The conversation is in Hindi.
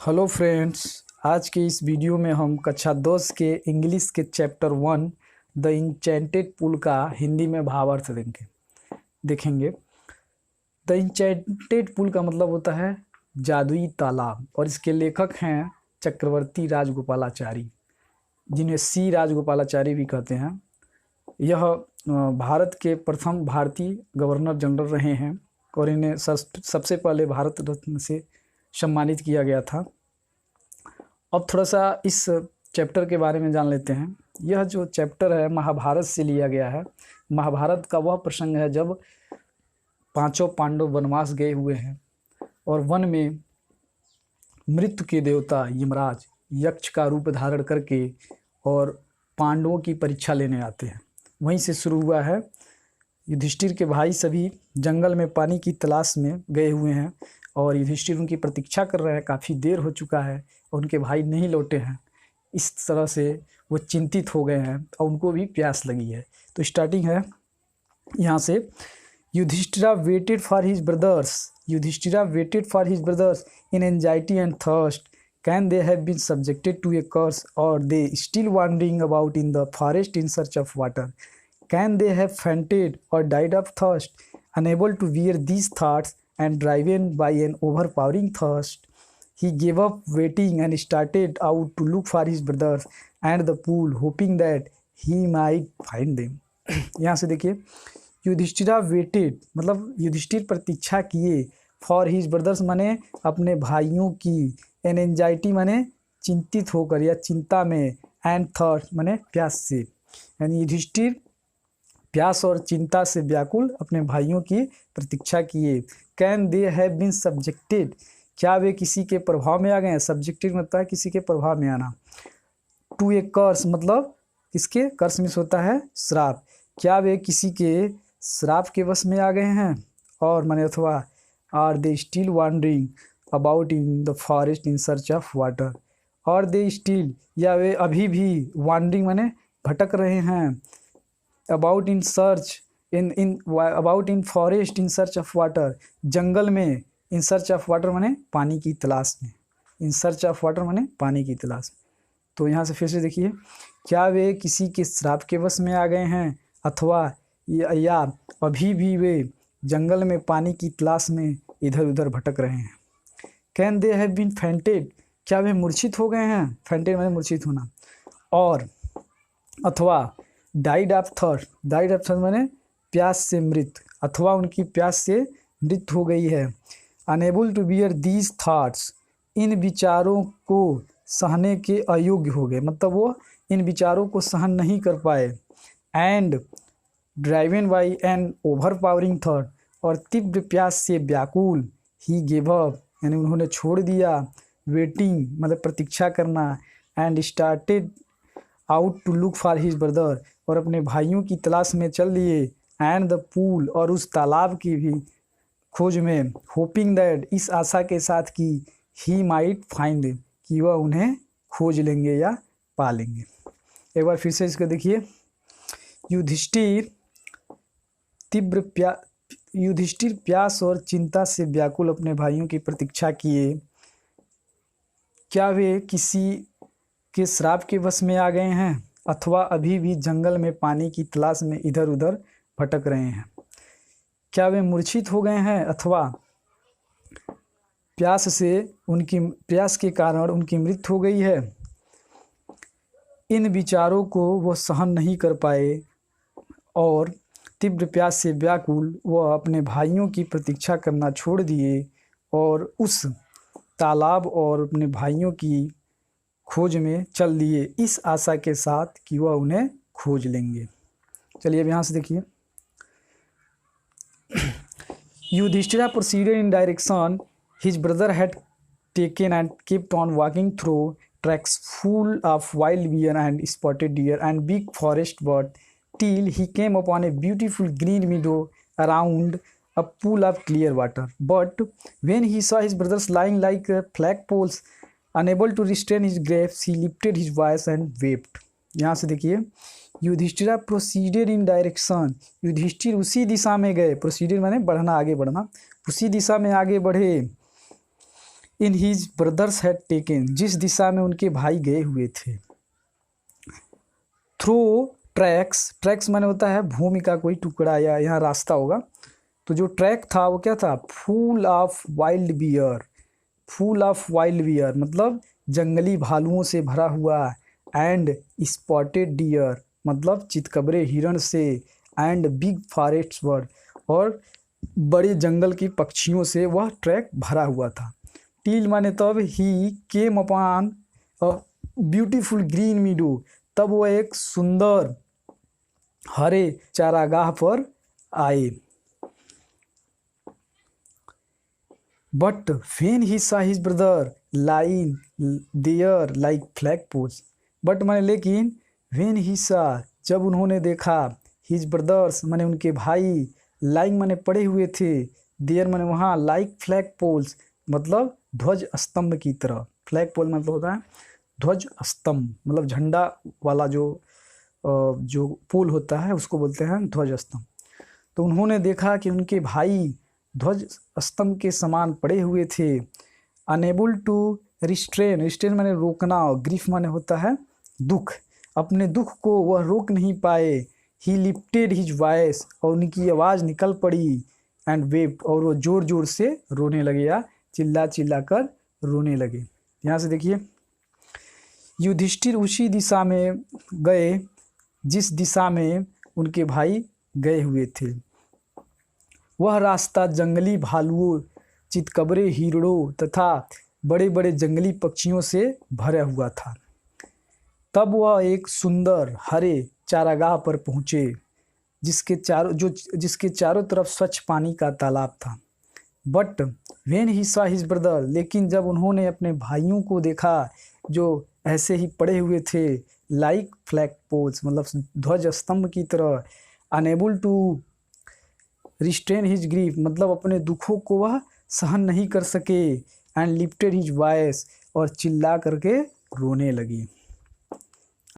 हेलो फ्रेंड्स, आज के इस वीडियो में हम कक्षा 10 के इंग्लिश के चैप्टर 1 द इंचेंटेड पुल का हिंदी में भावार्थ देखेंगे। द इंचेंटेड पुल का मतलब होता है जादुई तालाब और इसके लेखक हैं चक्रवर्ती राजगोपालाचारी, जिन्हें सी राजगोपालाचारी भी कहते हैं। यह भारत के प्रथम भारतीय गवर्नर जनरल रहे हैं और इन्हें सबसे पहले भारत रत्न से सम्मानित किया गया था। अब थोड़ा सा इस चैप्टर के बारे में जान लेते हैं। यह जो चैप्टर है महाभारत से लिया गया है। महाभारत का वह प्रसंग है जब पांचों पांडव वनवास गए हुए हैं और वन में मृत्यु के देवता यमराज यक्ष का रूप धारण करके और पांडवों की परीक्षा लेने आते हैं। वहीं से शुरू हुआ है। युधिष्ठिर के भाई सभी जंगल में पानी की तलाश में गए हुए हैं और युधिष्ठिर उनकी प्रतीक्षा कर रहे हैं। काफ़ी देर हो चुका है और उनके भाई नहीं लौटे हैं। इस तरह से वो चिंतित हो गए हैं और उनको भी प्यास लगी है। तो स्टार्टिंग है यहाँ से। Yudhishthira waited for his brothers. Yudhishthira waited for his brothers in anxiety and thirst. Can they have been subjected to a curse, or they still wandering about in the forest in search of water? Can they have fainted or died of thirst? Unable to bear these thoughts and driven by an overpowering thirst, he gave up waiting and started out to look for his brothers and the pool, hoping that he might find them. यहाँ से देखिए, युधिष्ठिरा वेटेड मतलब युधिष्ठिर प्रतीक्षा किए, फॉर हिज ब्रदर्स माने अपने भाइयों की, एन एंजाइटी माने चिंतित होकर या चिंता में, एंड थर्स्ट माने प्यास से। यानी युधिष्ठिर प्यास और चिंता से व्याकुल अपने भाइयों की प्रतीक्षा किए। Can they have been subjected, क्या वे किसी के प्रभाव में आ गए हैं। सब्जेक्टेड मतलब है किसी के प्रभाव में आना। टू ए कर्स मतलब किसके, कर्स मिस होता है श्राप। क्या वे किसी के श्राप के वश में आ गए हैं। और माने अथवा are they still wandering about in the forest in search of water. और दे स्टिल या वे अभी भी वॉन्डरिंग माने भटक रहे हैं, about in search about in forest in search of water, जंगल में, इन सर्च ऑफ वाटर माने पानी की तलाश में, इन सर्च ऑफ वाटर माने पानी की तलाश में। तो यहाँ से फिर से देखिए, क्या वे किसी के श्राप के वश में आ गए हैं अथवा या अभी भी वे जंगल में पानी की तलाश में इधर उधर भटक रहे हैं। Can they have been fainted, क्या वे मूर्छित हो गए हैं। फेंटेड माने मूर्छित होना। और अथवा died of thirst, died of thirst माने प्यास से मृत, अथवा उनकी प्यास से मृत्यु हो गई है। Unable to bear these thoughts, इन विचारों को सहने के अयोग्य हो गए, मतलब वो इन विचारों को सहन नहीं कर पाए। And driven by an overpowering thought, और तीव्र प्यास से व्याकुल, ही गिव अप यानी उन्होंने छोड़ दिया, वेटिंग मतलब प्रतीक्षा करना, and started out to look for his brother, और अपने भाइयों की तलाश में चल दिए, एंड द पूल और उस तालाब की भी खोज में, होपिंग दैट इस आशा के साथ कि ही माइट फाइंड कि वह उन्हें खोज लेंगे या पा लेंगे। एक बार फिर से इसको देखिए। युधिष्ठिर प्यास और चिंता से व्याकुल अपने भाइयों की प्रतीक्षा किए, क्या वे किसी के श्राप के वश में आ गए हैं अथवा अभी भी जंगल में पानी की तलाश में इधर उधर भटक रहे हैं। क्या वे मूर्छित हो गए हैं अथवा प्यास के कारण उनकी मृत्यु हो गई है। इन विचारों को वो सहन नहीं कर पाए और तीव्र प्यास से व्याकुल वह अपने भाइयों की प्रतीक्षा करना छोड़ दिए और उस तालाब और अपने भाइयों की खोज में चल दिए, इस आशा के साथ कि वह उन्हें खोज लेंगे। चलिए अब यहाँ से देखिए। Yudhishthira proceeded in direction his brother had taken and kept on walking through tracks full of wild bear and spotted deer and big forest bird till he came upon a beautiful green meadow around a pool of clear water. But when he saw his brothers lying like flagpoles, unable to restrain his grief, he lifted his voice and wept. यहाँ से देखिए, Yudhishthira proceeded in direction, Yudhishthir उसी दिशा में गए, प्रोसीडेड माने बढ़ना, आगे बढ़ना, उसी दिशा में आगे बढ़े। In his brothers had taken, जिस दिशा में उनके भाई गए हुए थे। थ्रू ट्रैक्स, ट्रैक्स माने होता है भूमि का कोई टुकड़ा या यहाँ रास्ता होगा। तो जो ट्रैक था वो क्या था, full of wild bear, full of wild bear मतलब जंगली भालुओं से भरा हुआ, एंड स्पॉटेड डियर मतलब चितकबरे हिरण से, एंड बिग फॉरेस्ट बर्ड और बड़े जंगल की पक्षियों से वह ट्रैक भरा हुआ था। टील माने तब, he came upon a beautiful green meadow, तब वह एक सुंदर हरे चारागाह पर आए। But when he saw his brother lying there like flag poles, but माने लेकिन, वेन ही सा जब उन्होंने देखा, हिज ब्रदर्स माने उनके भाई, लाइंग माने पड़े हुए थे, देयर माने वहाँ, लाइक फ्लैग पोल्स मतलब ध्वज स्तंभ की तरह। फ्लैग पोल मतलब होता है ध्वज स्तंभ, मतलब झंडा वाला जो पोल होता है उसको बोलते हैं ध्वज स्तंभ। तो उन्होंने देखा कि उनके भाई ध्वज स्तंभ के समान पड़े हुए थे। अनेबल टू रिस्ट्रेन, रिस्ट्रेन माने रोकना, और ग्रीफ माने होता है दुख, अपने दुख को वह रोक नहीं पाए। ही लिफ्टेड हिज वॉइस, और उनकी आवाज़ निकल पड़ी, एंड वेप, और वो जोर जोर से रोने लगे या चिल्ला चिल्ला कर रोने लगे। यहाँ से देखिए, युधिष्ठिर उसी दिशा में गए जिस दिशा में उनके भाई गए हुए थे। वह रास्ता जंगली भालुओं, चितकबरे हिरणों तथा बड़े बड़े जंगली पक्षियों से भरा हुआ था। तब वह एक सुंदर हरे चारागाह पर पहुँचे, जिसके चारों तरफ स्वच्छ पानी का तालाब था। But when he saw his brother, लेकिन जब उन्होंने अपने भाइयों को देखा जो ऐसे ही पड़े हुए थे, लाइक फ्लैग पोल्स मतलब ध्वज स्तंभ की तरह, unable to restrain his grief मतलब अपने दुखों को वह सहन नहीं कर सके, एंड लिफ्टेड हिज वॉइस और चिल्ला करके रोने लगी।